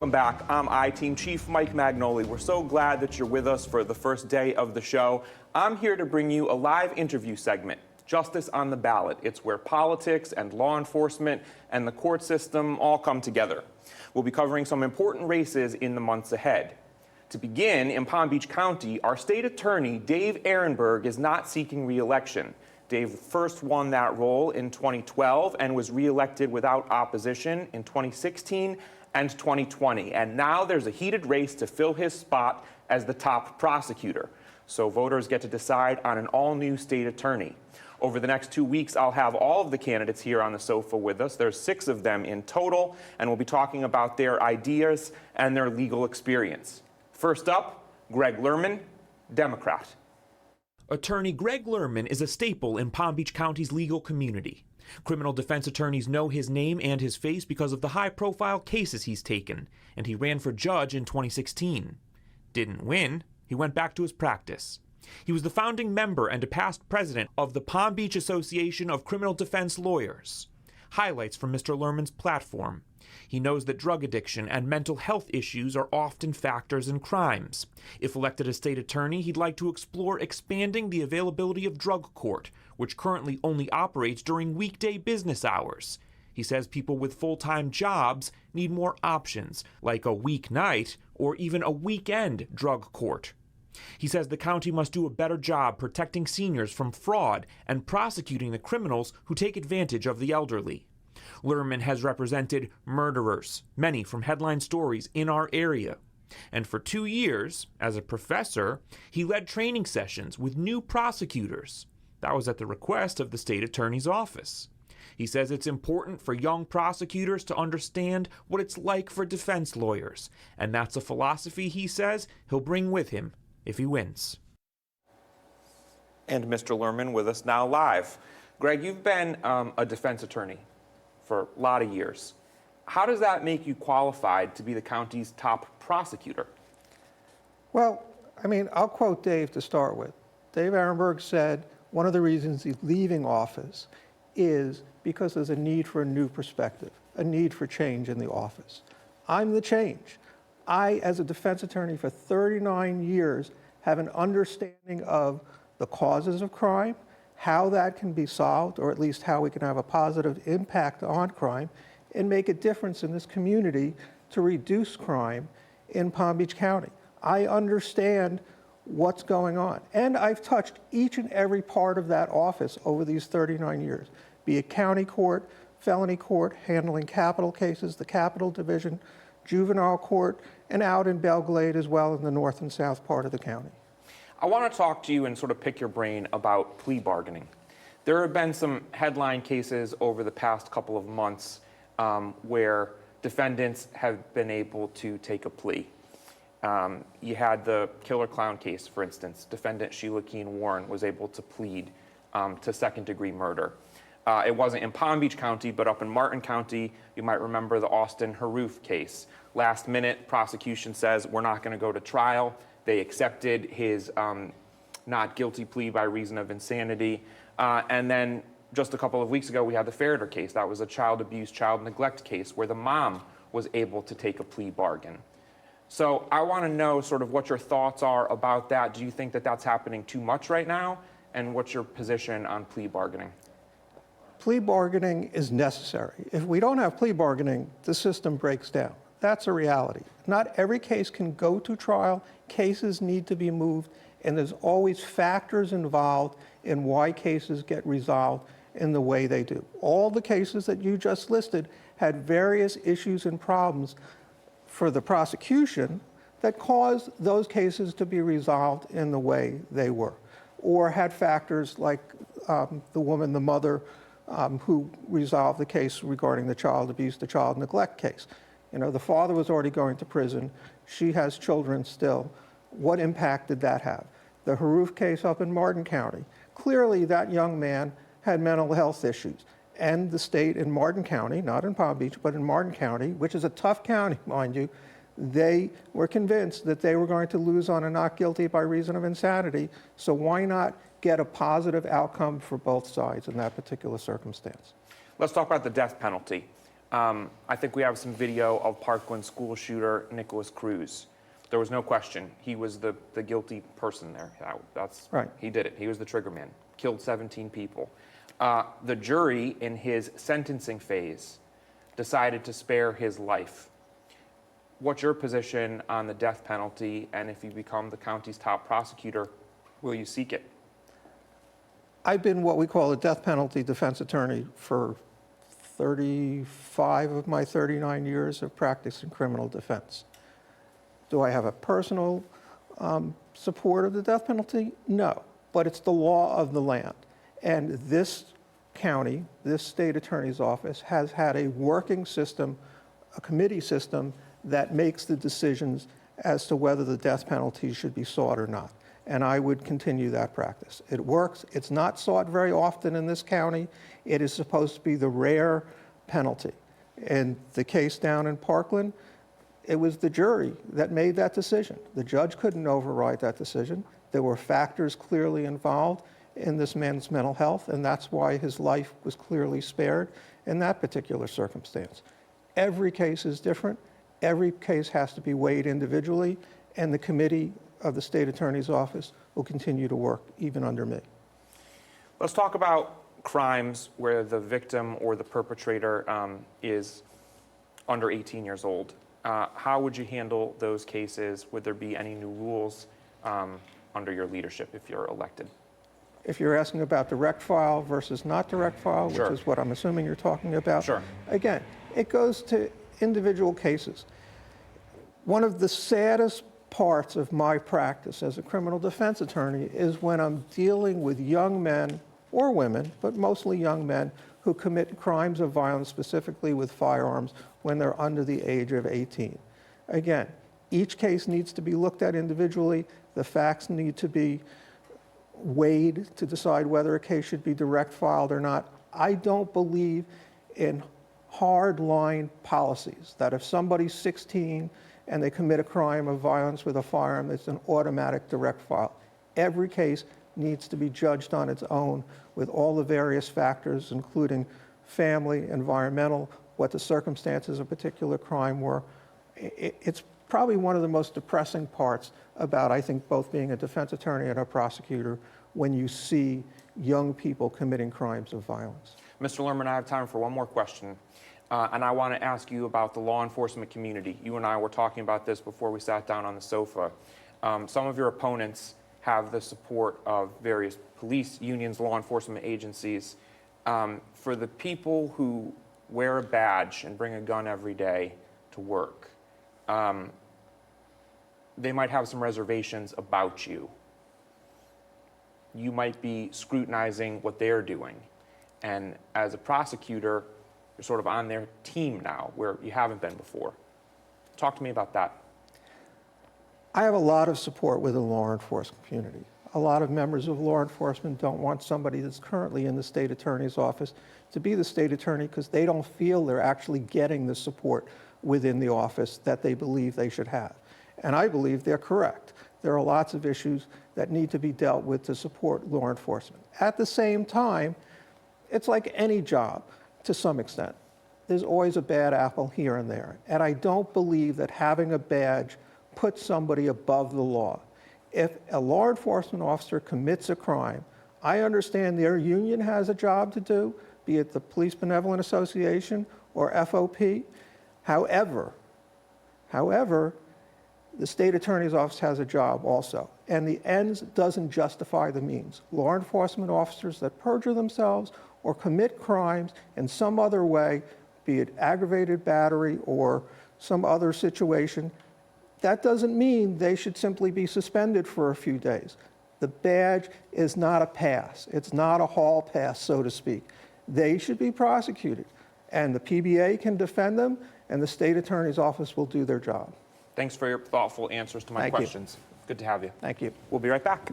Welcome back. I'm I-Team Chief Mike Magnoli. We're so glad that you're with us for the first day of the show. I'm here to bring you a live interview segment, Justice on the Ballot. It's where politics and law enforcement and the court system all come together. We'll be covering some important races in the months ahead. To begin, in Palm Beach County, our state attorney, Dave Aronberg, is not seeking re-election. Dave first won that role in 2012 and was re-elected without opposition in 2016 and 2020. And now there's a heated race to fill his spot as the top prosecutor. So voters get to decide on an all-new state attorney. Over the next 2 weeks, I'll have all of the candidates here on the sofa with us. There's 6 of them in total, and we'll be talking about their ideas and their legal experience. First up, Gregg Lerman, Democrat. Attorney Gregg Lerman is a staple in Palm Beach County's legal community. Criminal defense attorneys know his name and his face because of the high-profile cases he's taken, and he ran for judge in 2016. Didn't win. He went back to his practice. He was the founding member and a past president of the Palm Beach Association of Criminal Defense Lawyers. Highlights from Mr. Lerman's platform. He knows that drug addiction and mental health issues are often factors in crimes. If elected as state attorney, he'd like to explore expanding the availability of drug court, which currently only operates during weekday business hours. He says people with full-time jobs need more options, like a weeknight or even a weekend drug court. He says the county must do a better job protecting seniors from fraud and prosecuting the criminals who take advantage of the elderly. Lerman has represented murderers, many from headline stories in our area. And for 2 years, as a professor, he led training sessions with new prosecutors. That was at the request of the state attorney's office. He says it's important for young prosecutors to understand what it's like for defense lawyers, and that's a philosophy he says he'll bring with him if he wins. And Mr. Lerman with us now live. Greg, you've been a defense attorney for a lot of years. How does that make you qualified to be the county's top prosecutor? Well, I mean, I'll quote Dave to start with. Dave Aronberg said one of the reasons he's leaving office is because there's a need for a new perspective, a need for change in the office. I'm the change. I, as a defense attorney for 39 years, have an understanding of the causes of crime, how that can be solved, or at least how we can have a positive impact on crime and make a difference in this community to reduce crime in Palm Beach County. I understand what's going on. And I've touched each and every part of that office over these 39 years, be it county court, felony court, handling capital cases, the capital division, juvenile court, and out in Belglade as well in the north and south part of the county. I want to talk to you and sort of pick your brain about plea bargaining. There have been some headline cases over the past couple of months where defendants have been able to take a plea. You had the killer clown case, for instance. Defendant Sheila Keen Warren was able to plead to second-degree murder. It wasn't in Palm Beach County, but up in Martin County, you might remember the Austin Haroof case. Last minute, prosecution says, we're not going to go to trial. They accepted his not guilty plea by reason of insanity. And then just a couple of weeks ago, we had the Ferreter case. That was a child abuse, child neglect case where the mom was able to take a plea bargain. So I want to know sort of what your thoughts are about that. Do you think that that's happening too much right now? And what's your position on plea bargaining? Plea bargaining is necessary. If we don't have plea bargaining, the system breaks down. That's a reality. Not every case can go to trial. Cases need to be moved, and there's always factors involved in why cases get resolved in the way they do. All the cases that you just listed had various issues and problems for the prosecution that caused those cases to be resolved in the way they were, or had factors like the woman, the mother, who resolved the case regarding the child abuse, the child neglect case. You know, the father was already going to prison. She has children still. What impact did that have? The Haroof case up in Martin County. Clearly, that young man had mental health issues. And the state in Martin County, not in Palm Beach, but in Martin County, which is a tough county, mind you, they were convinced that they were going to lose on a not guilty by reason of insanity. So why not get a positive outcome for both sides in that particular circumstance? Let's talk about the death penalty. I think we have some video of Parkland school shooter Nicholas Cruz. There was no question. He was the guilty person there. That's Right. He did it. He was the trigger man. Killed 17 people. The jury, in his sentencing phase, decided to spare his life. What's your position on the death penalty, and if you become the county's top prosecutor, will you seek it? I've been what we call a death penalty defense attorney for 35 of my 39 years of practice in criminal defense. Do I have a personal support of the death penalty? No, but it's the law of the land. And this county, this state attorney's office, has had a working system, a committee system, that makes the decisions as to whether the death penalty should be sought or not. And I would continue that practice. It works. It's not sought very often in this county. It is supposed to be the rare penalty. In the case down in Parkland, it was the jury that made that decision. The judge couldn't override that decision. There were factors clearly involved in this man's mental health, and that's why his life was clearly spared in that particular circumstance. Every case is different. Every case has to be weighed individually, and the committee of the state attorney's office will continue to work even under me. Let's talk about crimes where the victim or the perpetrator is under 18 years old. How would you handle those cases? Would there be any new rules under your leadership if you're elected? If you're asking about direct file versus not direct file, Sure. which is what I'm assuming you're talking about, Sure. Again, it goes to individual cases. One of the saddest parts of my practice as a criminal defense attorney is when I'm dealing with young men or women, but mostly young men, who commit crimes of violence, specifically with firearms, when they're under the age of 18. Again, each case needs to be looked at individually. The facts need to be weighed to decide whether a case should be direct filed or not. I don't believe in hard line policies that if somebody's 16 and they commit a crime of violence with a firearm, it's an automatic direct file. Every case needs to be judged on its own with all the various factors, including family, environmental, what the circumstances of a particular crime were. It's probably one of the most depressing parts about, I think, both being a defense attorney and a prosecutor when you see young people committing crimes of violence. Mr. Lerman, I have time for one more question. And I want to ask you about the law enforcement community. You and I were talking about this before we sat down on the sofa. Some of your opponents have the support of various police unions, law enforcement agencies. For the people who wear a badge and bring a gun every day to work, they might have some reservations about you. You might be scrutinizing what they're doing. And as a prosecutor, you're sort of on their team now, where you haven't been before. Talk to me about that. I have a lot of support with the law enforcement community. A lot of members of law enforcement don't want somebody that's currently in the state attorney's office to be the state attorney because they don't feel they're actually getting the support within the office that they believe they should have. And I believe they're correct. There are lots of issues that need to be dealt with to support law enforcement. At the same time, it's like any job to some extent. There's always a bad apple here and there. And I don't believe that having a badge puts somebody above the law. If a law enforcement officer commits a crime, I understand their union has a job to do, be it the Police Benevolent Association or FOP. However, the state attorney's office has a job also, and the ends doesn't justify the means. Law enforcement officers that perjure themselves or commit crimes in some other way, be it aggravated battery or some other situation, that doesn't mean they should simply be suspended for a few days. The badge is not a pass. It's not a hall pass, so to speak. They should be prosecuted, and the PBA can defend them, and the state attorney's office will do their job. Thanks for your thoughtful answers to my Thank you. questions. Good to have you. Thank you. We'll be right back.